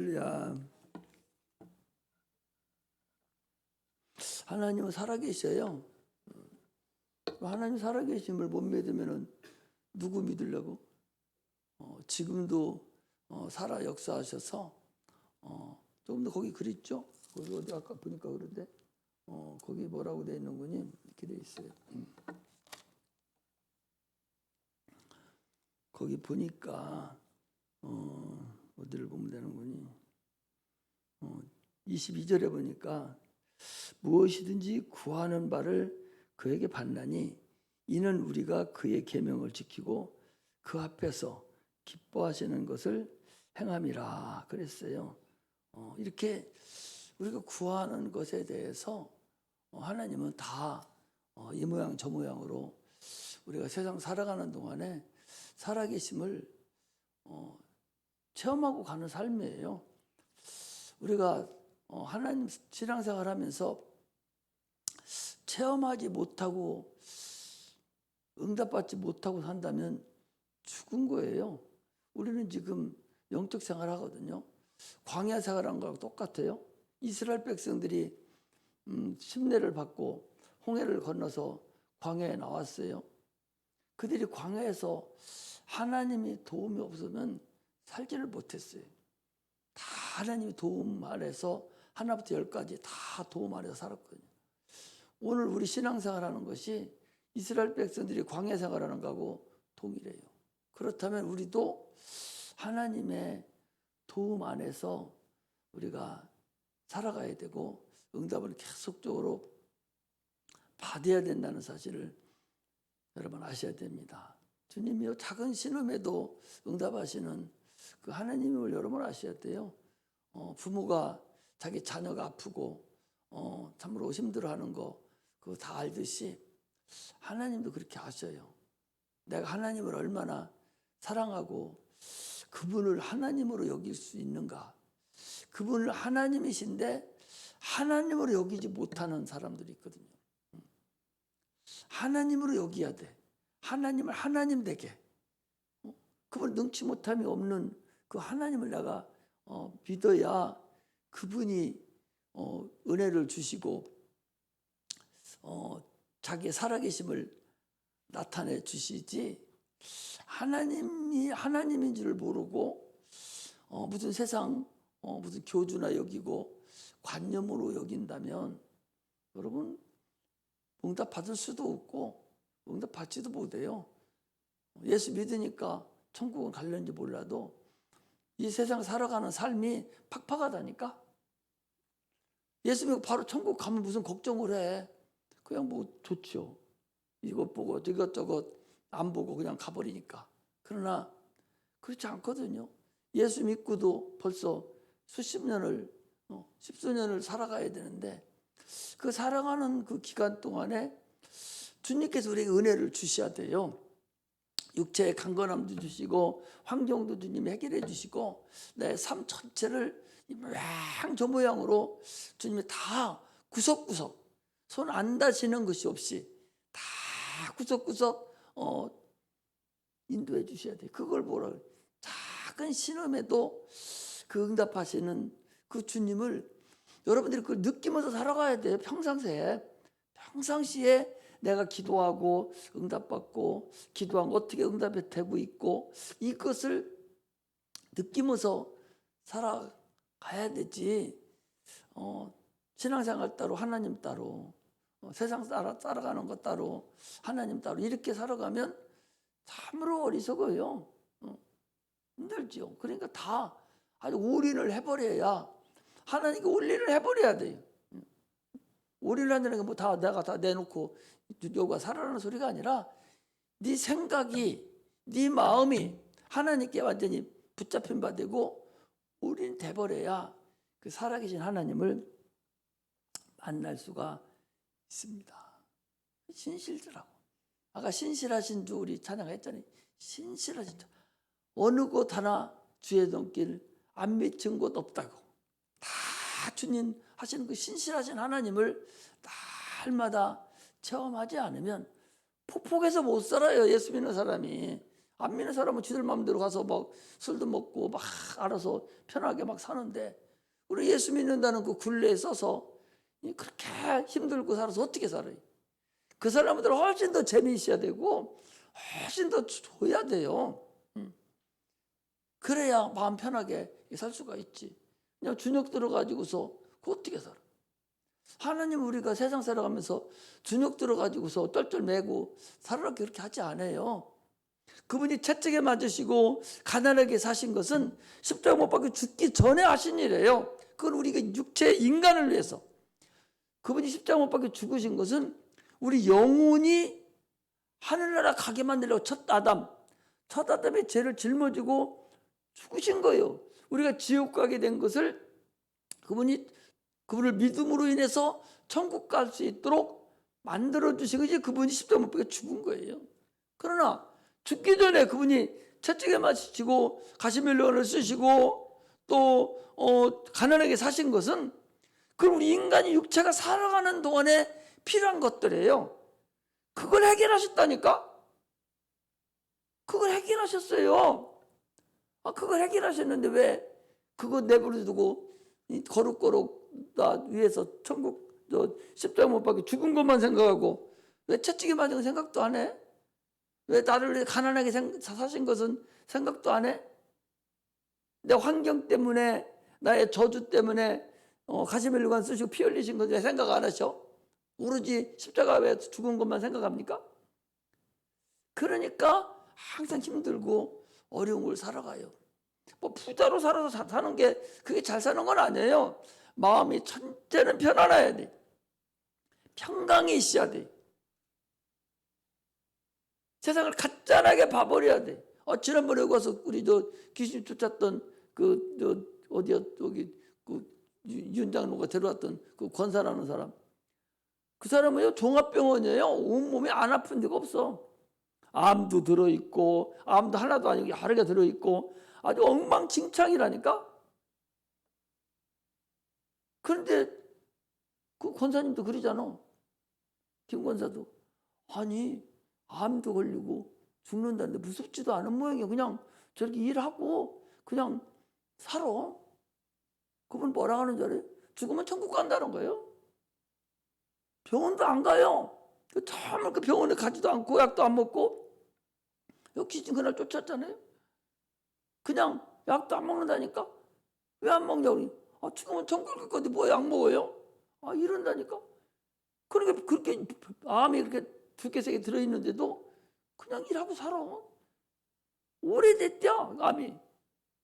할렐루야. 하나님은 살아계셔요. 하나님 살아계심을 못 믿으면 누구 믿으려고? 지금도 살아 역사하셔서 조금 더 거기 글 있죠? 거기 어디 아까 보니까 그런데 거기 뭐라고 돼 있는 거니? 이렇게 돼 있어요. 거기 보니까 어디를 보면 되는 거니? 22절에 보니까 무엇이든지 구하는 바를 그에게 받나니 이는 우리가 그의 계명을 지키고 그 앞에서 기뻐하시는 것을 행함이라 그랬어요. 이렇게 우리가 구하는 것에 대해서 하나님은 다 이 모양 저 모양으로 우리가 세상 살아가는 동안에 살아계심을 체험하고 가는 삶이에요. 우리가 하나님 신앙생활 하면서 체험하지 못하고 응답받지 못하고 산다면 죽은 거예요. 우리는 지금 영적 생활 하거든요. 광야 생활한 거랑 똑같아요. 이스라엘 백성들이 심례를 받고 홍해를 건너서 광야에 나왔어요. 그들이 광야에서 하나님이 도움이 없으면 살지를 못했어요. 다 하나님이 도움 아래서 하나부터 열까지 다 도움 아래서 살았거든요. 오늘 우리 신앙생활하는 것이 이스라엘 백성들이 광야 생활하는 거하고 동일해요. 그렇다면 우리도 하나님의 도움 안에서 우리가 살아가야 되고 응답을 계속적으로 받아야 된다는 사실을 여러분 아셔야 됩니다. 주님이요 작은 신음에도 응답하시는 그 하나님을 여러분 아셔야 돼요. 부모가 자기 자녀가 아프고 참으로 힘들어하는 거 그거 다 알듯이 하나님도 그렇게 아셔요. 내가 하나님을 얼마나 사랑하고 그분을 하나님으로 여길 수 있는가. 그분을 하나님이신데 하나님으로 여기지 못하는 사람들이 있거든요. 하나님으로 여겨야 돼. 하나님을 하나님 되게. 그분 능치 못함이 없는 그 하나님을 내가 믿어야 그분이 은혜를 주시고 자기의 살아계심을 나타내 주시지. 하나님이 하나님인 줄 모르고 무슨 세상 무슨 교주나 여기고 관념으로 여긴다면 여러분 응답 받을 수도 없고 응답 받지도 못해요. 예수 믿으니까 천국은 갈는지 몰라도 이 세상 살아가는 삶이 팍팍하다니까. 예수 믿고 바로 천국 가면 무슨 걱정을 해. 그냥 뭐 좋죠. 이것 보고 이것저것 안 보고 그냥 가버리니까. 그러나 그렇지 않거든요. 예수 믿고도 벌써 수십 년을 십수년을 살아가야 되는데 그 살아가는 그 기간 동안에 주님께서 우리에게 은혜를 주셔야 돼요. 육체의 강건함도 주시고 환경도 주님이 해결해 주시고 내 삶 전체를 이 모양 저 모양으로 주님이 다 구석구석 손 안 다치는 것이 없이 다 구석구석 인도해 주셔야 돼요. 그걸 보라. 작은 신음에도 그 응답하시는 그 주님을 여러분들이 그걸 느끼면서 살아가야 돼요. 평상시에 내가 기도하고 응답받고 기도한 거 어떻게 응답이 되고 있고 이것을 느끼면서 살아가야 되지. 신앙생활 따로 하나님 따로 세상 따라가는 것 따로 하나님 따로 이렇게 살아가면 참으로 어리석어요. 힘들죠. 그러니까 다 아주 올인을 해버려야 하나님께 올인을 해버려야 돼요. 올인을 한다는 게 뭐 다 내가 다 내놓고 여기가 살아라는 소리가 아니라 네 생각이 네 마음이 하나님께 완전히 붙잡힌 바 되고 올인 돼버려야 그 살아계신 하나님을 만날 수가 있습니다. 신실더라고. 아까 신실하신 주 우리 찬양했잖아요. 신실하신 주. 어느 곳 하나 주의 손길 안 미친 곳 없다고. 다 주님 하시는 그 신실하신 하나님을 날마다 체험하지 않으면 폭폭해서 못 살아요. 예수 믿는 사람이. 안 믿는 사람은 지들 마음대로 가서 막 술도 먹고 막 알아서 편하게 막 사는데, 우리 예수 믿는다는 그 굴레에 써서 그렇게 힘들고 살아서 어떻게 살아요? 그 사람들은 훨씬 더 재미있어야 되고 훨씬 더 줘야 돼요. 그래야 마음 편하게 살 수가 있지. 그냥 준역 들어가지고서 그 어떻게 살아? 하나님 우리가 세상 살아가면서 준역 들어가지고서 쩔쩔매고 살아라 그렇게 하지 않아요. 그분이 채찍에 맞으시고 가난하게 사신 것은 십자가 못 박혀 죽기 전에 하신 일이에요. 그건 우리가 육체 인간을 위해서. 그분이 십자가 못 박혀 죽으신 것은 우리 영혼이 하늘나라 가게 만들려고 첫 아담의 죄를 짊어지고 죽으신 거예요. 우리가 지옥 가게 된 것을 그분을 믿음으로 인해서 천국 갈 수 있도록 만들어 주신 것이 그분이 십자가 못 박혀 죽은 거예요. 그러나 죽기 전에 그분이 채찍에 맞으시고 가시멜로를 쓰시고 또 가난하게 사신 것은 그 우리 인간이 육체가 살아가는 동안에 필요한 것들이에요. 그걸 해결하셨다니까? 그걸 해결하셨어요. 그걸 해결하셨는데 왜 그거 내버려 두고 거룩거룩 나 위해서 천국 십자가 못 박혀 죽은 것만 생각하고 왜 채찍에 맞은 건 생각도 안 해? 왜 나를 위해 가난하게 사신 것은 생각도 안 해? 내 환경 때문에 나의 저주 때문에 가시멜로관 쓰시고 피 흘리신 것 왜 생각 안 하셔? 오로지 십자가에 죽은 것만 생각합니까? 그러니까 항상 힘들고 어려운 걸 살아가요. 뭐 부자로 살아서 사는 게 그게 잘 사는 건 아니에요. 마음이 첫째는 편안해야 돼. 평강이 있어야 돼. 세상을 가짠하게 봐버려야 돼. 지난번에 여기 와서 우리 귀신 쫓았던 어디야 여기 윤장로가 데려왔던 그 권사라는 사람. 그 사람은요 종합병원이에요. 온몸에 안 아픈 데가 없어. 암도 들어있고 암도 하나도 아니고 여러 개 들어있고 아주 엉망진창이라니까. 그런데 그 권사님도 그러잖아. 김 권사도 아니 암도 걸리고 죽는다는데 무섭지도 않은 모양이야. 그냥 저렇게 일하고 그냥 살아. 그분 뭐라 하는 줄 알아요? 죽으면 천국 간다는 거예요. 병원도 안 가요. 처음에 그 병원에 가지도 않고 약도 안 먹고 귀신 그날 쫓았잖아요. 그냥 약도 안 먹는다니까. 왜 안 먹냐고. 죽으면 천국 갈 건데 뭐 약 먹어요? 이런다니까. 그러니까 그렇게 암이 그렇게 두개 세 개 들어있는데도 그냥 일하고 살아. 오래됐죠 암이.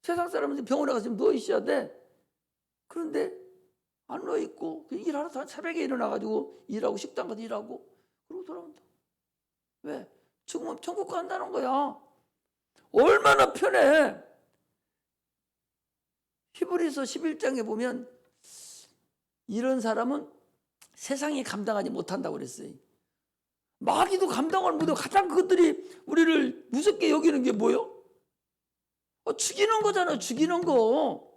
세상 사람은 병원에 가서 누워 있어야 돼. 그런데 안 누워 있고 일하러 새벽에 일어나가지고 일하고 식당 가서 일하고 그러고 돌아온다. 왜? 죽으면 천국 간다는 거야. 얼마나 편해. 히브리서 11장에 보면 이런 사람은 세상이 감당하지 못한다고 그랬어요. 마귀도 감당을 못해. 가장 그것들이 우리를 무섭게 여기는 게 뭐요? 죽이는 거잖아. 죽이는 거.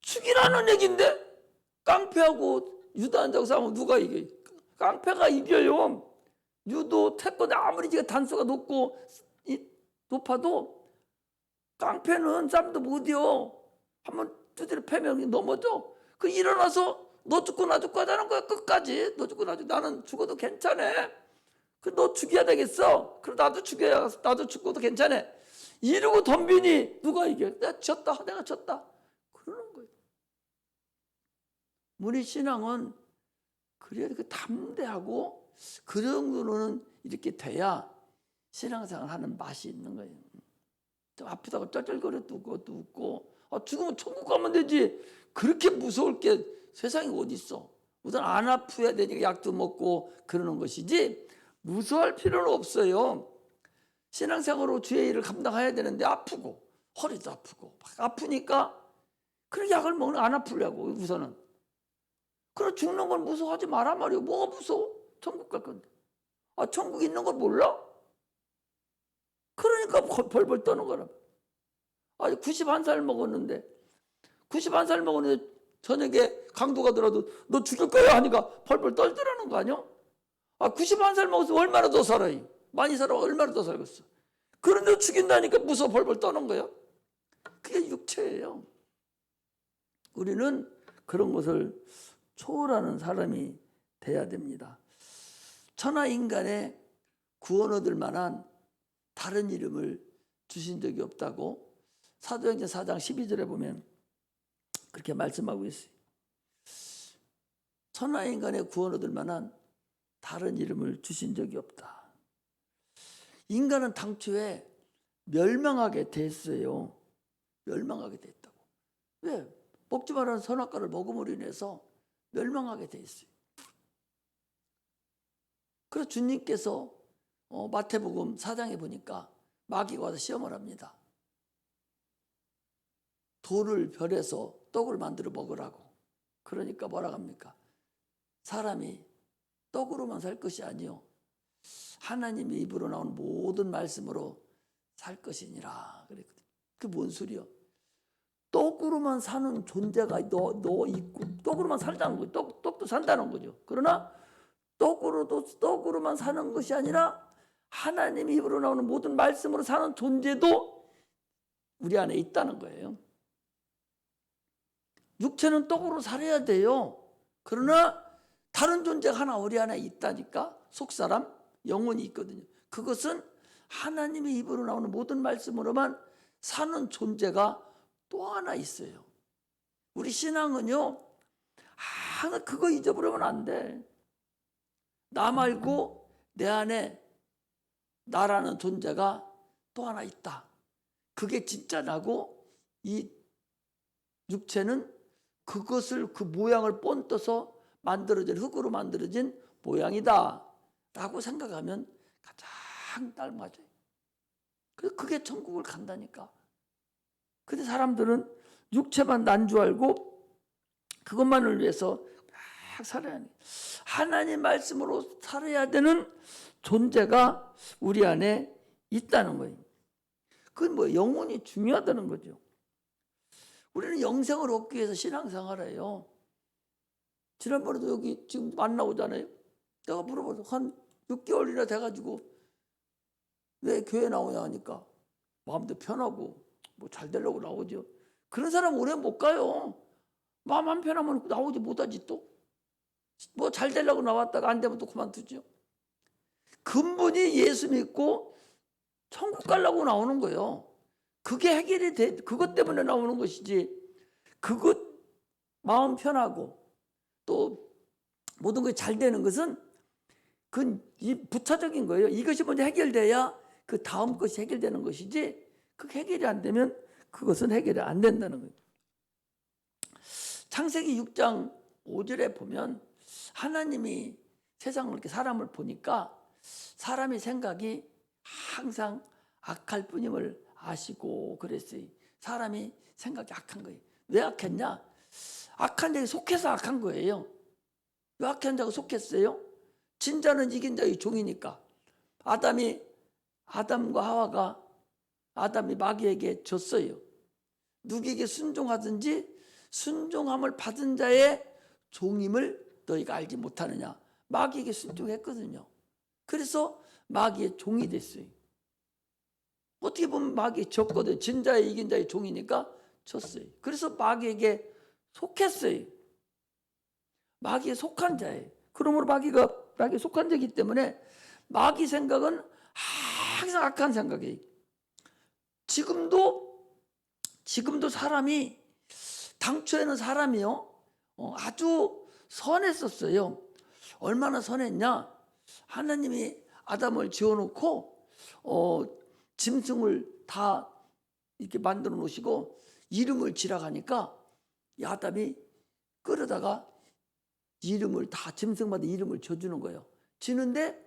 죽이라는 얘기인데 깡패하고 유다한다고 싸우면 누가 이겨? 깡패가 이겨요. 유도, 태권도 아무리 지가 단수가 높아도 깡패는 쌈도 못 이겨. 한번 두드려 패면 넘어져. 그 일어나서 너 죽고 나 죽고 하자는 거야. 끝까지. 너 죽고 나 죽고. 나는 죽어도 괜찮아. 너 죽여야 되겠어. 그럼 나도 죽여야 나도 죽고도 괜찮아. 이러고 덤비니 누가 이겨? 내가 졌다. 그러는 거예요. 우리 신앙은 그래야 그 담대하고 그 정도로는 이렇게 돼야 신앙생활 하는 맛이 있는 거예요. 좀 아프다고 쩔쩔거려도 그것도 웃고 죽으면 천국 가면 되지. 그렇게 무서울 게 세상에 어디 있어. 우선 안 아프야 되니까 약도 먹고 그러는 것이지 무서워할 필요는 없어요. 신앙생활로 주의 일을 감당해야 되는데 아프고 허리도 아프고 막 아프니까 그런 약을 먹는 안 아프려고 우선은. 그럼 죽는 걸 무서워하지 마라 말이에요. 뭐가 무서워? 천국 갈 건데. 천국 있는 걸 몰라? 그러니까 벌벌 떠는 거라. 91살 먹었는데 저녁에 강도가 들어도 너 죽일 거야 하니까 벌벌 떨더라는 거 아니야? 91살 먹어서 얼마나 더 살아요? 많이 살아 얼마나 더 살겠어? 그런데 죽인다니까 무서워 벌벌 떠는 거예요. 그게 육체예요. 우리는 그런 것을 초월하는 사람이 돼야 됩니다. 천하 인간의 구원 얻을 만한 다른 이름을 주신 적이 없다고 사도행전 4장 12절에 보면 그렇게 말씀하고 있어요. 천하 인간의 구원 얻을 만한 다른 이름을 주신 적이 없다. 인간은 당초에 멸망하게 됐어요. 멸망하게 됐다고. 왜? 먹지 말라는 선악과를 먹음으로 인해서 멸망하게 돼 있어요. 그래서 주님께서 마태복음 4장에 보니까 마귀가 와서 시험을 합니다. 돌을 별에서 떡을 만들어 먹으라고. 그러니까 뭐라 합니까? 사람이 떡으로만 살 것이 아니요 하나님의 입으로 나온 모든 말씀으로 살 것이니라 그랬거든요. 그게 뭔 소리야? 떡으로만 사는 존재가 너 있고 떡으로만 살자는 거죠. 떡도 산다는 거죠. 그러나 떡으로만 사는 것이 아니라 하나님의 입으로 나오는 모든 말씀으로 사는 존재도 우리 안에 있다는 거예요. 육체는 떡으로 살아야 돼요. 그러나 다른 존재가 하나 우리 안에 있다니까. 속사람, 영혼이 있거든요. 그것은 하나님의 입으로 나오는 모든 말씀으로만 사는 존재가 또 하나 있어요. 우리 신앙은요, 하나 그거 잊어버리면 안 돼. 나 말고 내 안에 나라는 존재가 또 하나 있다. 그게 진짜 나고 이 육체는 그것을 그 모양을 본떠서 만들어진 흙으로 만들어진 모양이다 라고 생각하면 가장 딱 맞아요. 그게 천국을 간다니까. 근데 사람들은 육체만 난 줄 알고 그것만을 위해서 막 살아야 해. 하나님 말씀으로 살아야 되는 존재가 우리 안에 있다는 거예요. 그건 뭐 영혼이 중요하다는 거죠. 우리는 영생을 얻기 위해서 신앙생활을 해요. 지난번에도 여기 지금 만나오잖아요. 내가 물어봐서 한 6개월이나 돼가지고 왜 교회 나오냐 하니까 마음도 편하고 뭐 잘 되려고 나오죠. 그런 사람 오래 못 가요. 마음 안 편하면 나오지 못하지 또. 뭐 잘 되려고 나왔다가 안 되면 또 그만두죠. 근본이 예수 믿고 천국 가려고 나오는 거예요. 그게 해결이 돼. 그것 때문에 나오는 것이지. 그것 마음 편하고 또 모든 것이 잘 되는 것은 그건 부차적인 거예요. 이것이 먼저 해결돼야 그 다음 것이 해결되는 것이지 그 해결이 안 되면 그것은 해결이 안 된다는 거예요. 창세기 6장 5절에 보면 하나님이 세상을 이렇게 사람을 보니까 사람의 생각이 항상 악할 뿐임을 아시고 그랬어요. 사람이 생각이 악한 거예요. 왜 악했냐? 악한 자에 속해서 악한 거예요. 왜 악한 자가 속했어요? 진자는 이긴 자의 종이니까. 아담과 하와가 아담이 마귀에게 졌어요. 누구에게 순종하든지 순종함을 받은 자의 종임을 너희가 알지 못하느냐. 마귀에게 순종했거든요. 그래서 마귀의 종이 됐어요. 어떻게 보면 마귀에 졌거든요. 진 자의 이긴 자의 종이니까 졌어요. 그래서 마귀에게 속했어요. 마귀에 속한 자예요. 그러므로 마귀에 속한 자이기 때문에 마귀 생각은 항상 악한 생각이에요. 지금도 사람이 당초에는 사람이요 아주 선했었어요. 얼마나 선했냐? 하나님이 아담을 지어놓고 짐승을 다 이렇게 만들어 놓으시고 이름을 지라고 하니까 이 아담이 끌어다가 이름을 다 짐승마다 이름을 지어주는 거예요. 지는데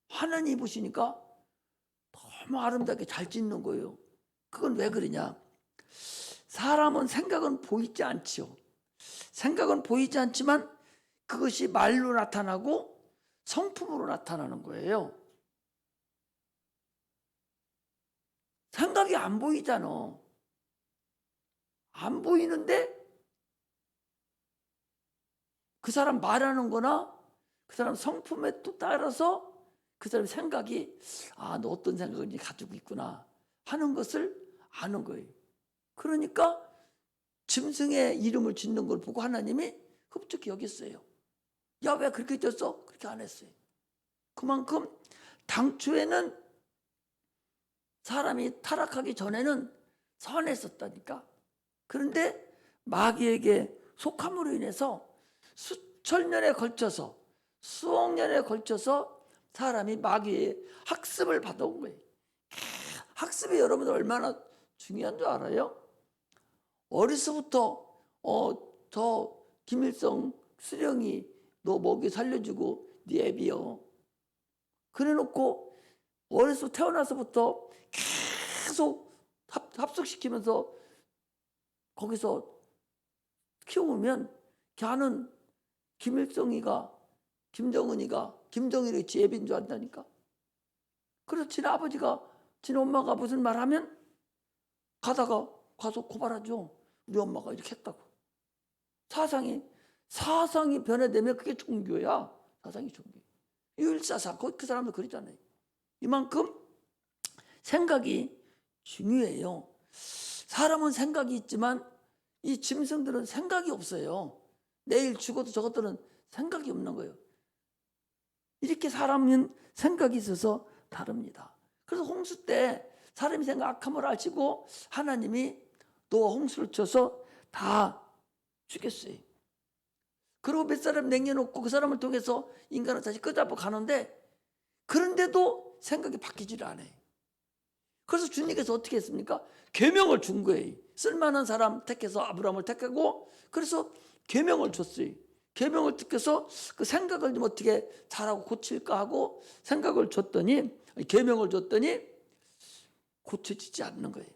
하나님 보시니까 너무 아름답게 잘 짓는 거예요. 그건 왜 그러냐? 사람은 생각은 보이지 않지요. 생각은 보이지 않지만 그것이 말로 나타나고 성품으로 나타나는 거예요. 생각이 안 보이잖아. 안 보이는데 그 사람 말하는 거나 그 사람 성품에 또 따라서 그 그 사람의 생각이 너 어떤 생각을 가지고 있구나 하는 것을 아는 거예요. 그러니까 짐승의 이름을 짓는 걸 보고 하나님이 흡족히 여겼어요. 야, 왜 그렇게 됐어? 그렇게 안 했어요. 그만큼 당초에는 사람이 타락하기 전에는 선했었다니까. 그런데 마귀에게 속함으로 인해서 수천 년에 걸쳐서 수억 년에 걸쳐서 사람이 마귀의 학습을 받아온 거예요. 학습이 여러분들 얼마나 중요한 줄 알아요? 어려서부터 저 김일성 수령이 너 먹이 살려주고 네 애비여 그래놓고 어려서 태어나서부터 계속 합숙시키면서 거기서 키우면 걔는 김일성이가 김정은이가 김정일의 지혜빈 줄 안다니까. 그래서 지네 아버지가 지네 엄마가 무슨 말하면 가서 고발하죠. 우리 엄마가 이렇게 했다고. 사상이 변화되면 그게 종교야. 사상이 종교. 유일사상 그 사람도 그러잖아요. 이만큼 생각이 중요해요. 사람은 생각이 있지만 이 짐승들은 생각이 없어요. 내일 죽어도 저것들은 생각이 없는 거예요. 이렇게 사람은 생각이 있어서 다릅니다. 그래서 홍수 때 사람이 생각 악함을 아시고 하나님이 노아 홍수를 쳐서 다 죽였어요. 그리고 몇 사람 남겨놓고 그 사람을 통해서 인간을 다시 끄잡아 가는데 그런데도 생각이 바뀌지를 않아요. 그래서 주님께서 어떻게 했습니까? 계명을 준 거예요. 쓸만한 사람 택해서 아브라함을 택하고 그래서 계명을 줬어요. 계명을 택해서 그 생각을 좀 어떻게 잘하고 고칠까 하고 생각을 줬더니 계명을 줬더니 고쳐지지 않는 거예요.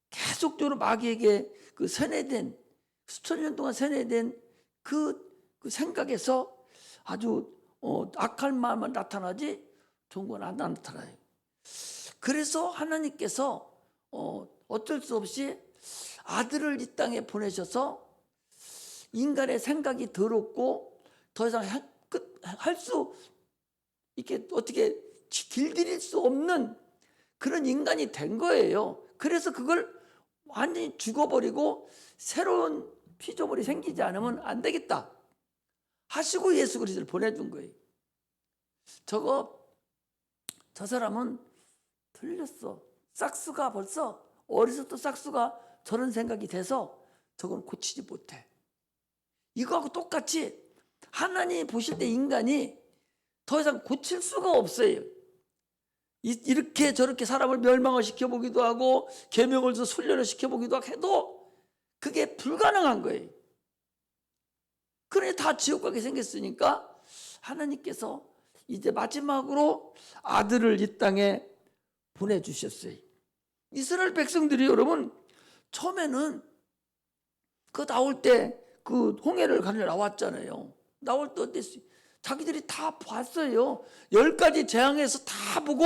계속적으로 마귀에게 그 세뇌된 수천 년 동안 세뇌된 그 생각에서 아주 악한 마음만 나타나지 좋은 건 안 나타나요. 그래서 하나님께서 어쩔 수 없이 아들을 이 땅에 보내셔서 인간의 생각이 더럽고 더 이상 할 수 이렇게 어떻게 길들일 수 없는 그런 인간이 된 거예요. 그래서 그걸 완전히 죽어버리고 새로운 피조물이 생기지 않으면 안 되겠다 하시고 예수 그리스도를 보내준 거예요. 저 사람은 틀렸어. 싹수가 벌써 어려서부터 싹수가 저런 생각이 돼서 저건 고치지 못해. 이거하고 똑같이 하나님이 보실 때 인간이 더 이상 고칠 수가 없어요. 이렇게 저렇게 사람을 멸망을 시켜보기도 하고 계명을 줘서 훈련을 시켜보기도 해도 그게 불가능한 거예요. 그러니 다 지옥 가게 생겼으니까 하나님께서 이제 마지막으로 아들을 이 땅에 보내주셨어요. 이스라엘 백성들이 여러분 처음에는 그 나올 때 그 홍해를 가려 나왔잖아요. 나올 때 어땠어요? 자기들이 다 봤어요. 10가지 재앙에서 다 보고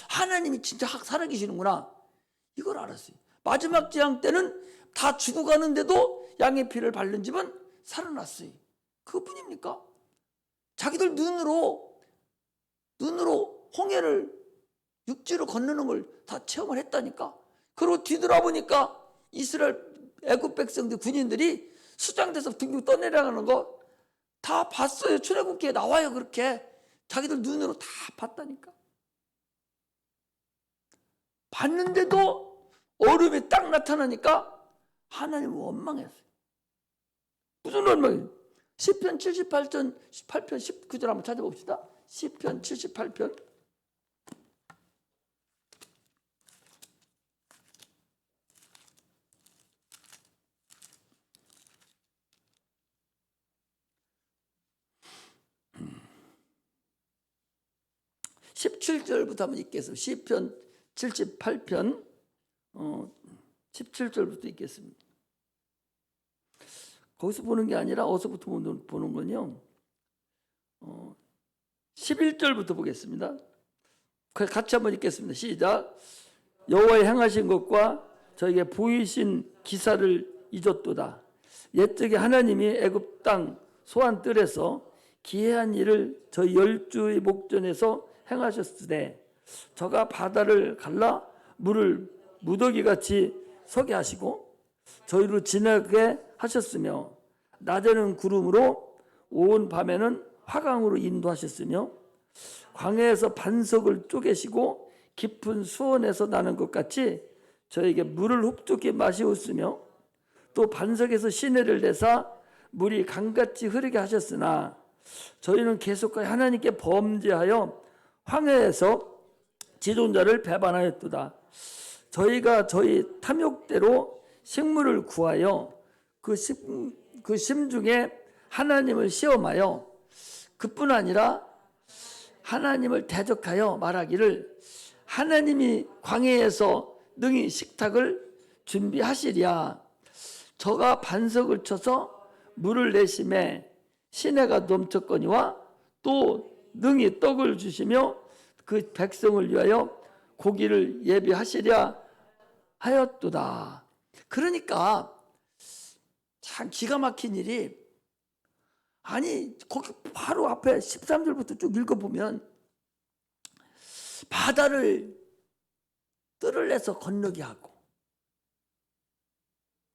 하나님이 진짜 살아계시는구나 이걸 알았어요. 마지막 재앙 때는 다 죽어가는데도 양의 피를 바른 집은 살아났어요. 그것뿐입니까? 자기들 눈으로 홍해를 육지로 건너는 걸 다 체험을 했다니까. 그리고 뒤돌아보니까 이스라엘 애굽 백성들 군인들이 수장돼서 둥둥 떠내려가는 거 다 봤어요. 출애굽기에 나와요. 그렇게 자기들 눈으로 다 봤다니까. 봤는데도 얼음이 딱 나타나니까 하나님은 원망했어요. 무슨 원망이에요? 시편 78편 19절 한번 찾아봅시다. 시편 78편 17절부터 한번 읽겠습니다. 시편 78편 17절부터 읽겠습니다. 거기서 보는 게 아니라 어디서부터 보는 건요. 11절부터 보겠습니다. 같이 한번 읽겠습니다. 시작. 여호와의 행하신 것과 저에게 보이신 기사를 잊었도다. 옛적에 하나님이 애굽 땅 소안 뜰에서 기이한 일을 저희 10주의 목전에서 행하셨으되 저가 바다를 갈라 물을 무더기같이 서게 하시고 저희로 지나게 하셨으며 낮에는 구름으로 온 밤에는 화강으로 인도하셨으며 광야에서 반석을 쪼개시고 깊은 수원에서 나는 것 같이 저에게 물을 흡족히 마시었으며 또 반석에서 시내를 내사 물이 강같이 흐르게 하셨으나 저희는 계속하여 하나님께 범죄하여 황해에서 지존자를 배반하였도다. 저희가 저희 탐욕대로 식물을 구하여 그 심중에 하나님을 시험하여 그뿐 아니라 하나님을 대적하여 말하기를 하나님이 광야에서 능히 식탁을 준비하시랴. 저가 반석을 쳐서 물을 내심에 시내가 넘쳤거니와 또 능히 떡을 주시며 그 백성을 위하여 고기를 예비하시랴 하였도다. 그러니까 참 기가 막힌 일이, 아니 거기 바로 앞에 13절부터 쭉 읽어보면 바다를 뜰을 내서 건너게 하고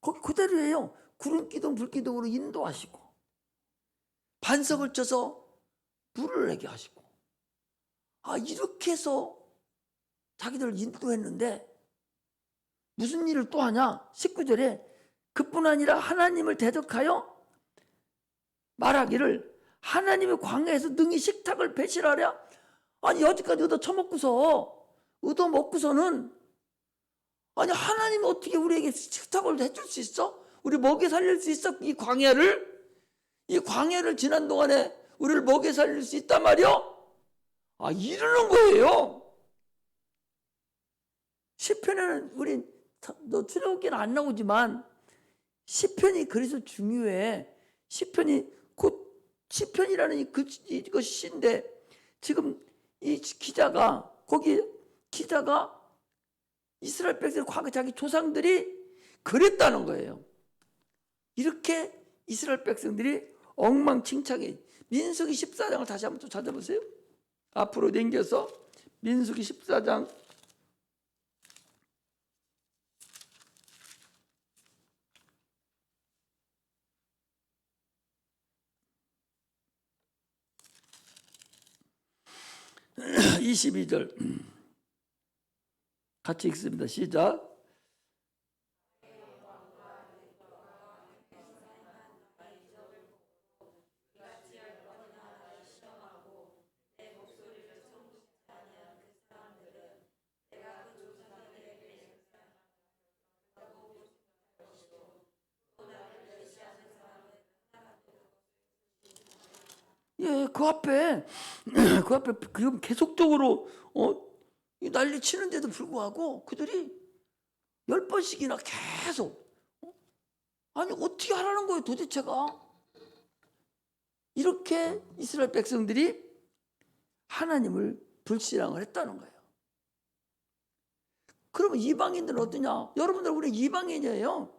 거기 그대로예요. 구름기둥 불기둥으로 인도하시고 반석을 쳐서 물을 내게 하시고, 이렇게 해서 자기들을 인도했는데 무슨 일을 또 하냐? 19절에 그뿐 아니라 하나님을 대적하여 말하기를 하나님의 광야에서 능히 식탁을 배실하랴. 아니 여지까지 얻어먹고서는 아니 하나님이 어떻게 우리에게 식탁을 해줄 수 있어? 우리 먹여 살릴 수 있어? 이 광야를 지난 동안에 우리를 먹여 살릴 수 있단 말이요? 이러는 거예요. 시편에는 우리 출애굽기는 안 나오지만 시편이 그래서 중요해. 시편이 곧 시편이라는 이거 시인데 지금 이 기자가 이스라엘 백성 과거 자기 조상들이 그랬다는 거예요. 이렇게 이스라엘 백성들이 엉망진창해. 민수기 14장을 다시 한번 또 찾아보세요. 앞으로 당겨서 민수기 14장 22절 같이 읽습니다. 시작. 예, 그 앞에 계속적으로 난리 치는데도 불구하고 그들이 10번씩이나 계속 아니 어떻게 하라는 거예요 도대체가. 이렇게 이스라엘 백성들이 하나님을 불신앙을 했다는 거예요. 그러면 이방인들은 어떠냐? 여러분들 우리 이방인이에요.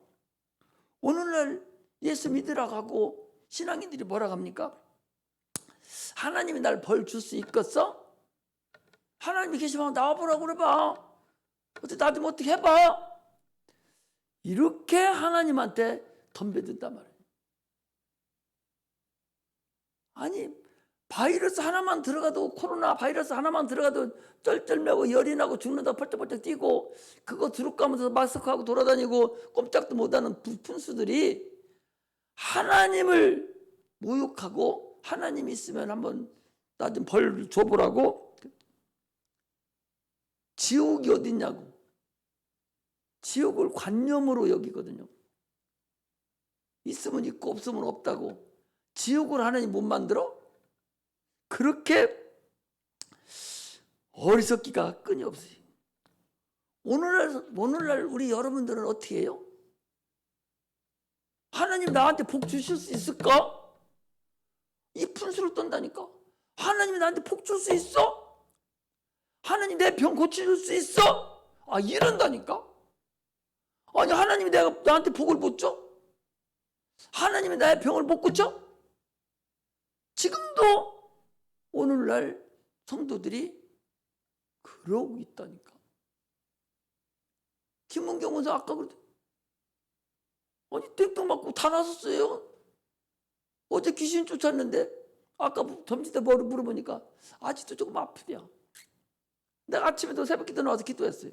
오늘날 예수 믿으라고 하고 신앙인들이 뭐라고 합니까? 하나님이 날 벌 줄 수 있겠어? 하나님이 계시면 나와보라고 그래봐. 어떻게 나 좀 어떻게 해봐. 이렇게 하나님한테 덤벼든단 말이에요. 아니 바이러스 하나만 들어가도, 코로나 바이러스 하나만 들어가도 쩔쩔매고 열이 나고 죽는다고 펄쩍펄쩍 뛰고 그거 두룩 까면서 마스크하고 돌아다니고 꼼짝도 못하는 분수들이 하나님을 모욕하고 하나님이 있으면 한번 나 좀 벌 줘보라고. 지옥이 어딨냐고. 지옥을 관념으로 여기거든요. 있으면 있고 없으면 없다고. 지옥을 하나님 못 만들어? 그렇게 어리석기가 끊임없어요. 오늘날 우리 여러분들은 어떻게 해요? 하나님 나한테 복 주실 수 있을까? 이 분수를 떤다니까. 하나님이 나한테 복 줄 수 있어? 하나님 내 병 고쳐줄 수 있어? 이런다니까. 아니 하나님이 나한테 복을 못 줘? 하나님이 나의 병을 못 고쳐? 지금도 오늘날 성도들이 그러고 있다니까. 김은경 원사 아까 그랬더니 아니 땡땡 맞고 다 나섰어요. 어제 귀신 쫓았는데 아까 점심 때 뭐를 물어보니까 아직도 조금 아프대요. 내가 아침에도 새벽기도 나와서 기도했어요.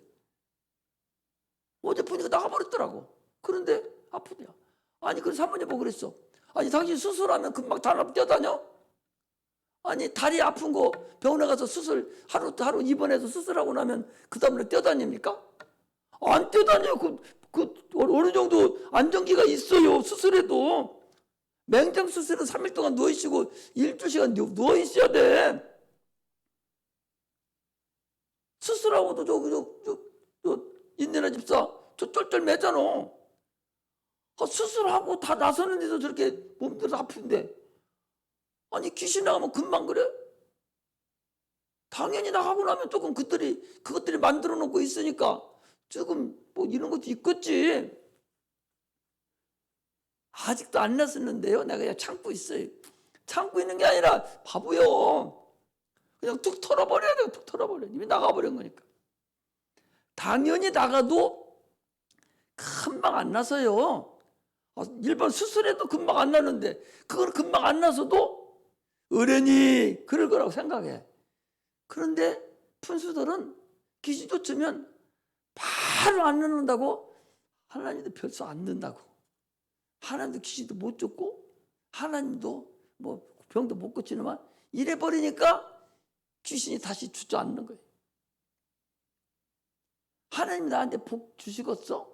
어제 보니까 나가버렸더라고. 그런데 아프대요. 아니 그래서 사모님 보고 그랬어. 아니 당신 수술하면 금방 다 뛰어다녀? 아니 다리 아픈 거 병원에 가서 수술 하루 입원해서 수술하고 나면 그 다음날 뛰어다닙니까? 안 뛰어다녀요. 그 어느 정도 안정기가 있어요. 수술해도. 맹장 수술은 3일 동안 누워있고 12시간 누워있어야 돼. 수술하고도 저 인내나 집사 저 쫄쫄 매잖아. 수술하고 다 나서는데도 저렇게 몸들이 아픈데 아니 귀신 나가면 금방 그래? 당연히 나가고 나면 조금 그것들이 만들어 놓고 있으니까 조금 뭐 이런 것도 있겠지. 아직도 안 났었는데요. 내가 그냥 참고 있어요. 참고 있는 게 아니라 바보요. 그냥 툭 털어버려야 돼요. 툭 털어버려. 이미 나가버린 거니까. 당연히 나가도 금방 안 나서요. 일반 수술해도 금방 안 나는데 그걸 금방 안 나서도 어련히 그럴 거라고 생각해. 그런데 푼수들은 귀신 쫓으면 바로 안 낳는다고. 하나님도 별수 안 넣는다고. 하나님도 귀신도 못 쫓고 하나님도 뭐 병도 못 고치는만 이래 버리니까 귀신이 다시 주저앉는 거예요. 하나님이 나한테 복 주시겠어?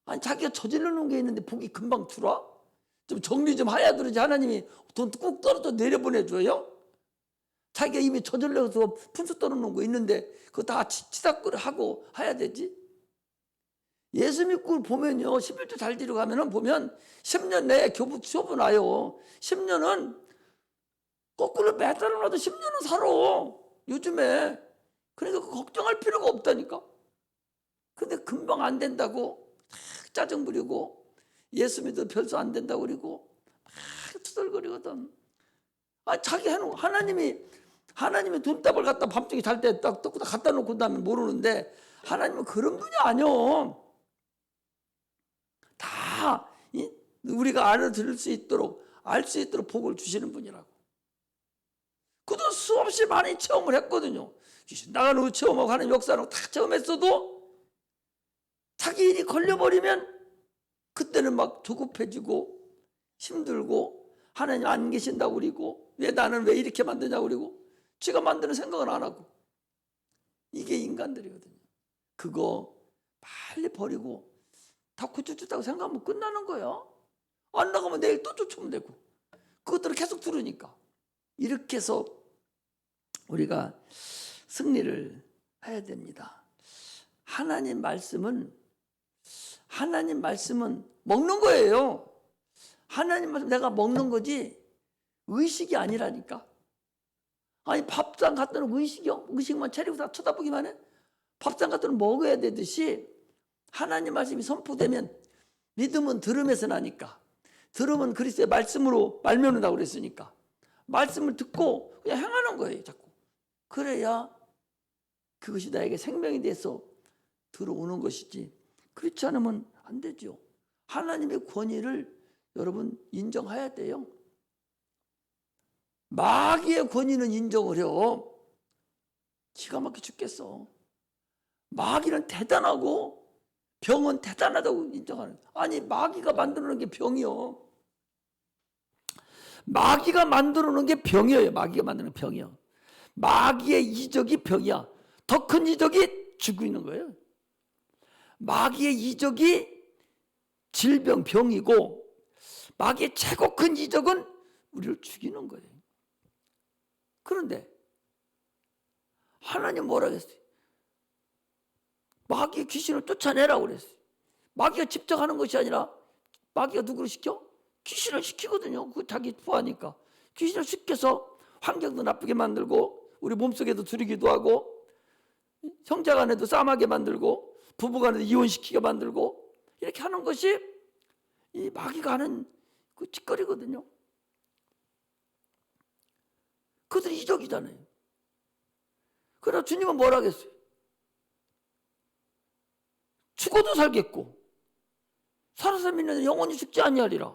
아니 자기가 저질러 놓은 게 있는데 복이 금방 들어와? 좀 정리 좀 해야 들지. 하나님이 돈 꾹 떨어져 내려보내줘요? 자기가 이미 저질러서 푼수 떨어놓은 거 있는데 그거 다 치닫거리 하고 해야 되지. 예수 믿고 보면요 11조 잘 들어가면은 보면 10년 내에 교부 나요. 10년은 거꾸로 매달아 놔도 10년은 살아 요즘에. 그러니까 걱정할 필요가 없다니까. 근데 금방 안 된다고 막 짜증 부리고 예수 믿어도 별수 안 된다고 그러고 막 투덜거리거든. 자기 해놓고 하나님이 돈답을 갖다 밤중에 잘 때 딱 갖다 놓고 나면 모르는데 하나님은 그런 분이 아니요. 다 우리가 알아들을 수 있도록 알 수 있도록 복을 주시는 분이라고. 그도 수없이 많이 체험을 했거든요. 귀신 나가는 거 체험하고 하나님 역사하는 거 다 체험했어도 자기 일이 걸려버리면 그때는 막 조급해지고 힘들고 하나님 안 계신다고 그러고 왜 나는 왜 이렇게 만드냐고 그러고 지가 만드는 생각은 안 하고. 이게 인간들이거든요. 그거 빨리 버리고 다 고쳐줬다고 생각하면 끝나는 거예요. 안 나가면 내일 또 쫓으면 되고. 그것들을 계속 들으니까. 이렇게 해서 우리가 승리를 해야 됩니다. 하나님 말씀은 먹는 거예요. 하나님 말씀 내가 먹는 거지 의식이 아니라니까. 아니 밥상 갖다 놓고 의식만 차리고 다 쳐다보기만 해? 밥상 갖다 놓고 먹어야 되듯이 하나님 말씀이 선포되면 믿음은 들음에서 나니까. 들음은 그리스도의 말씀으로 말미암는다고 그랬으니까 말씀을 듣고 그냥 행하는 거예요. 자꾸. 그래야 그것이 나에게 생명이 돼서 들어오는 것이지 그렇지 않으면 안 되죠. 하나님의 권위를 여러분 인정해야 돼요. 마귀의 권위는 인정을 해요. 기가 막혀 죽겠어. 마귀는 대단하고 병은 대단하다고 인정하는. 아니 마귀가 만들어놓은 게 병이요. 마귀가 만들어놓은 게 병이에요. 마귀가 만드는 병이요. 마귀의 이적이 병이야. 더 큰 이적이 죽이는 거예요. 마귀의 이적이 질병, 병이고 마귀의 최고 큰 이적은 우리를 죽이는 거예요. 그런데 하나님 뭐라 그랬어요? 마귀의 귀신을 쫓아내라고 그랬어요. 마귀가 직접 하는 것이 아니라 마귀가 누구를 시켜? 귀신을 시키거든요. 그 자기 부하니까. 귀신을 시켜서 환경도 나쁘게 만들고 우리 몸속에도 들이기도 하고 형제 간에도 싸움하게 만들고 부부 간에도 이혼시키게 만들고 이렇게 하는 것이 이 마귀가 하는 그 짓거리거든요. 그들이 이적이잖아요. 그러나 주님은 뭐라 하겠어요? 죽어도 살겠고 살아서 믿는 영원히 죽지 아니하리라.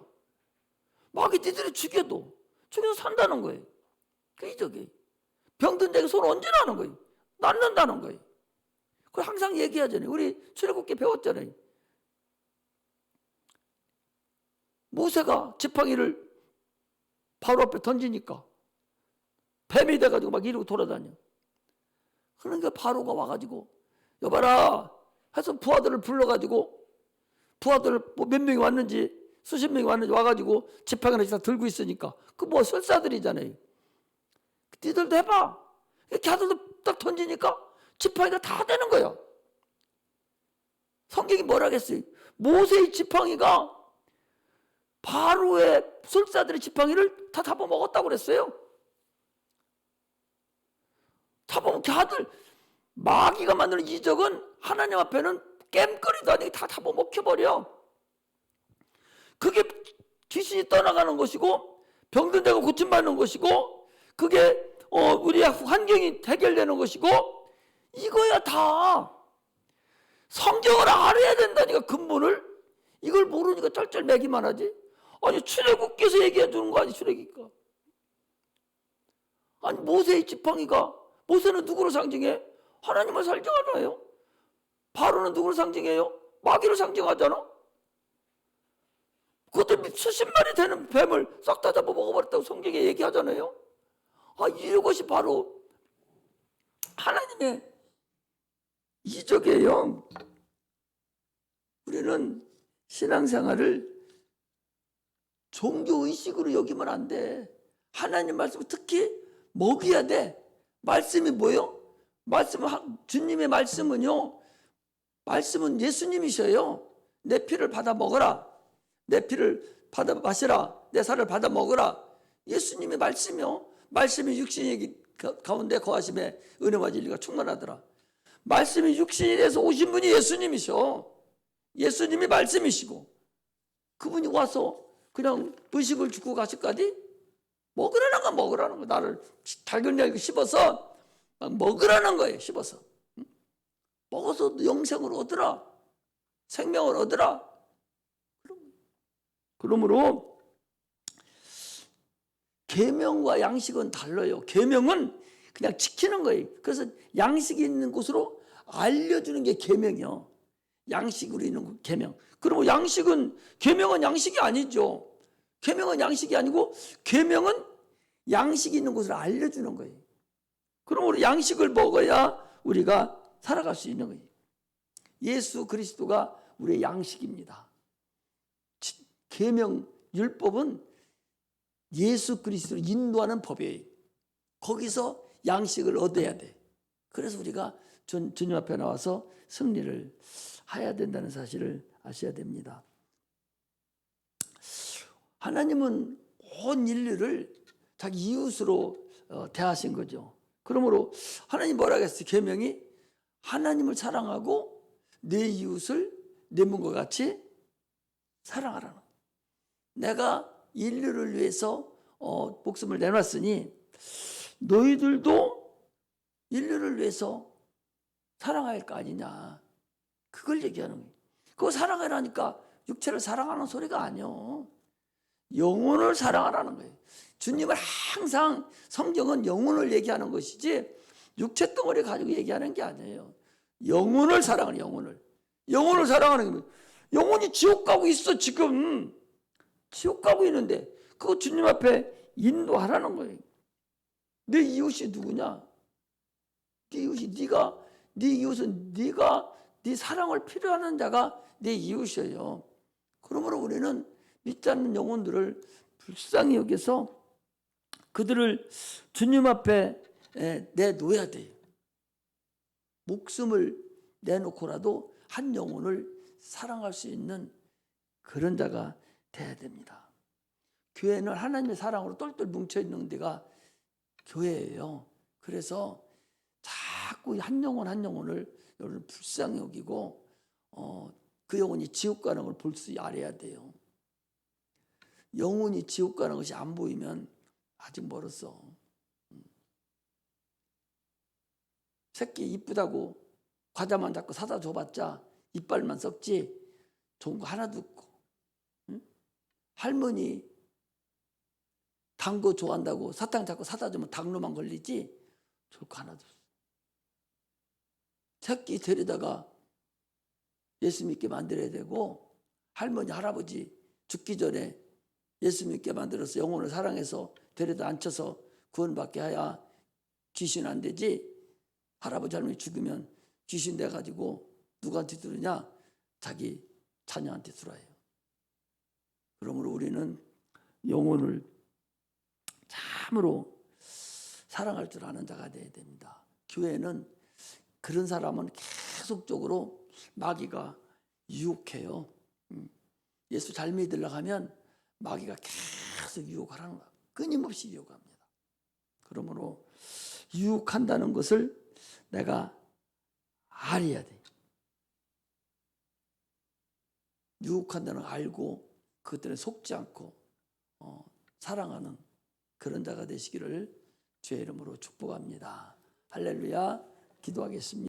마귀 니들이 죽여도 산다는 거예요. 그 이적이. 병든 데가 손 언제나 하는 거예요. 낫는다는 거예요. 그걸 항상 얘기하잖아요. 우리 출애굽기 배웠잖아요. 모세가 지팡이를 바로 앞에 던지니까 뱀이 돼가지고 막 이러고 돌아다녀. 그러니까 바로가 와가지고 여봐라 해서 부하들을 불러가지고 부하들 뭐 몇 명이 왔는지 수십 명이 왔는지 와가지고 지팡이를 다 들고 있으니까 그 뭐 설사들이잖아요. 니들도 해봐. 이렇게 아들도 딱 던지니까 지팡이가 다 되는 거야. 성경이 뭐라 하겠어요? 모세의 지팡이가 바로의 술사들의 지팡이를 다 잡아먹었다고 그랬어요. 잡아먹은 아들 마귀가 만드는 이적은 하나님 앞에는 깸거리도 아니고 다 잡아먹혀버려. 그게 귀신이 떠나가는 것이고 병든 데가 고침받는 것이고 그게 우리의 환경이 해결되는 것이고 이거야 다. 성경을 알아야 된다니까 근본을. 이걸 모르니까 쩔쩔매기만 하지. 아니 출애굽기에서 얘기해 주는 거 아니 출애굽기가. 아니 모세의 지팡이가 모세는 누구를 상징해? 하나님을 상징하잖아요. 바로는 누구를 상징해요? 마귀를 상징하잖아. 그것도 수십 마리 되는 뱀을 싹 다 잡아 먹어버렸다고 성경에 얘기하잖아요. 이것이 바로 하나님의 이적이에요. 우리는 신앙생활을 종교의식으로 여기면 안 돼. 하나님 말씀을 특히 먹여야 돼. 말씀이 뭐예요? 주님의 말씀은요. 말씀은 예수님이셔요. 내 피를 받아 먹어라. 내 피를 받아 마시라. 내 살을 받아 먹어라. 예수님의 말씀이요. 말씀이 육신이 가운데 거하심에 은혜와 진리가 충만하더라. 말씀이 육신이 돼서 오신 분이 예수님이셔. 예수님이 말씀이시고 그분이 와서 그냥 의식을 주고 가실까지 먹으라는 거. 나를 달걀 씹어서 먹으라는 거예요. 씹어서 먹어서 영생을 얻으라. 생명을 얻으라. 그러므로 계명과 양식은 달라요. 계명은 그냥 지키는 거예요. 그래서 양식이 있는 곳으로 알려주는 게 계명이요. 양식으로 있는 계명. 그리고 계명은 양식이 아니죠. 계명은 양식이 아니고 계명은 양식이 있는 곳을 알려주는 거예요. 그러므로 양식을 먹어야 우리가 살아갈 수 있는 거예요. 예수 그리스도가 우리의 양식입니다. 계명 율법은 예수 그리스도를 인도하는 법이에요. 거기서 양식을 얻어야 돼. 그래서 우리가 주님 앞에 나와서 승리를 해야 된다는 사실을 아셔야 됩니다. 하나님은 온 인류를 자기 이웃으로 대하신 거죠. 그러므로 하나님 뭐라 했어요? 계명이 하나님을 사랑하고 내 이웃을 내 몸과 같이 사랑하라는. 내가 인류를 위해서 목숨을 내놨으니 너희들도 인류를 위해서 사랑할 거 아니냐. 그걸 얘기하는 거예요. 그거 사랑하라니까 육체를 사랑하는 소리가 아니요. 영혼을 사랑하라는 거예요. 주님을 항상 성경은 영혼을 얘기하는 것이지 육체 덩어리 가지고 얘기하는 게 아니에요. 영혼을 사랑하는 영혼을 사랑하는 거예요. 영혼이 지옥 가고 있어 지금. 지옥 가고 있는데 그거 주님 앞에 인도하라는 거예요. 내 이웃이 누구냐? 네 이웃이 네 이웃은 네 사랑을 필요하는 자가 내 이웃이에요. 그러므로 우리는 믿지 않는 영혼들을 불쌍히 여겨서 그들을 주님 앞에 내놓아야 돼요. 목숨을 내놓고라도 한 영혼을 사랑할 수 있는 그런 자가 돼야 됩니다. 교회는 하나님의 사랑으로 똘똘 뭉쳐있는 데가 교회예요. 그래서 자꾸 한 영혼을 여러분 불쌍히 여기고 그 영혼이 지옥 가는 걸 볼 수 알아야 돼요. 영혼이 지옥 가는 것이 안 보이면 아직 멀었어. 새끼 이쁘다고 과자만 자꾸 사다 줘봤자 이빨만 썩지 좋은 거 하나도 없고, 응? 할머니 단 거 좋아한다고 사탕 자꾸 사다 주면 당뇨만 걸리지 좋을 거 하나도 없어. 새끼 데려다가 예수 믿게 만들어야 되고, 할머니 할아버지 죽기 전에 예수 믿게 만들어서 영혼을 사랑해서 데려다 앉혀서 구원받게 해야 귀신 안 되지. 할아버지 할머니 죽으면 귀신 돼가지고 누구한테 들으냐? 자기 자녀한테 들어요. 그러므로 우리는 영혼을 참으로 사랑할 줄 아는 자가 되어야 됩니다. 교회는 그런 사람은 계속적으로 마귀가 유혹해요. 예수 잘 믿으려고 하면 마귀가 계속 유혹을 하는 거야. 끊임없이 유혹합니다. 그러므로 유혹한다는 것을 내가 알아야 돼. 유혹한다는 걸 알고 그것들에 속지 않고 사랑하는 그런 자가 되시기를 주의 이름으로 축복합니다. 할렐루야. 기도하겠습니다.